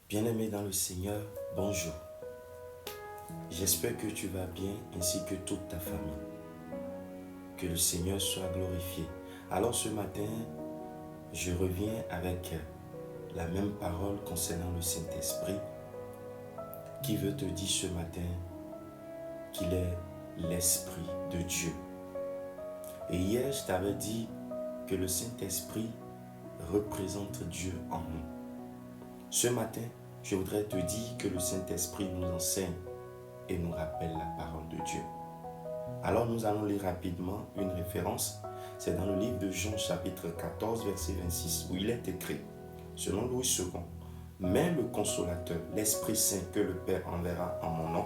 Bien-aimé dans le Seigneur, bonjour. J'espère que tu vas bien ainsi que toute ta famille. Que le Seigneur soit glorifié. Alors ce matin, je reviens avec la même parole concernant le Saint-Esprit qui veut te dire ce matin qu'il est l'Esprit de Dieu. Et hier, je t'avais dit que le Saint-Esprit représente Dieu en nous. Ce matin, je voudrais te dire que le Saint-Esprit nous enseigne et nous rappelle la parole de Dieu. Alors nous allons lire rapidement une référence. C'est dans le livre de Jean chapitre 14 verset 26 où il est écrit, selon Louis II, « Mais le Consolateur, l'Esprit Saint que le Père enverra en mon nom,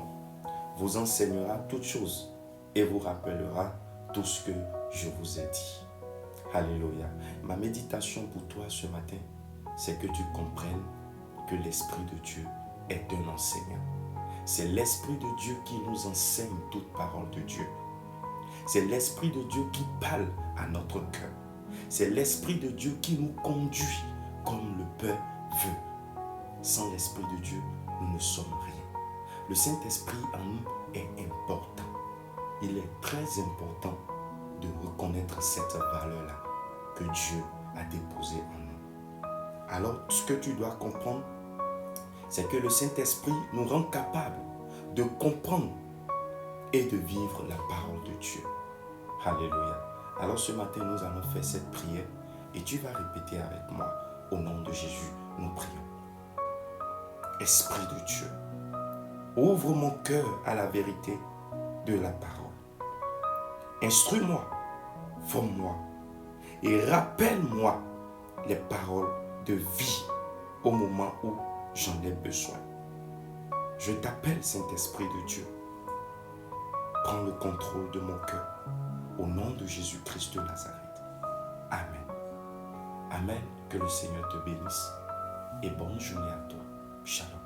vous enseignera toutes choses et vous rappellera tout ce que je vous ai dit. » Alléluia. Ma méditation pour toi ce matin, c'est que tu comprennes que l'Esprit de Dieu est un enseignant. C'est l'Esprit de Dieu qui nous enseigne toute parole de Dieu. C'est l'Esprit de Dieu qui parle à notre cœur. C'est l'Esprit de Dieu qui nous conduit comme le Père veut. Sans l'Esprit de Dieu, nous ne sommes rien. Le Saint-Esprit en nous est important. Il est très important de reconnaître cette valeur-là que Dieu a déposée en nous. Alors, ce que tu dois comprendre, c'est que le Saint-Esprit nous rend capables de comprendre et de vivre la parole de Dieu. Alléluia. Alors ce matin, nous allons faire cette prière et tu vas répéter avec moi. Au nom de Jésus, nous prions. Esprit de Dieu, ouvre mon cœur à la vérité de la parole. Instruis-moi, forme-moi et rappelle-moi les paroles de vie au moment où j'en ai besoin. Je t'appelle Saint-Esprit de Dieu. Prends le contrôle de mon cœur au nom de Jésus-Christ de Nazareth. Amen. Amen. Que le Seigneur te bénisse et bonne journée à toi. Shalom.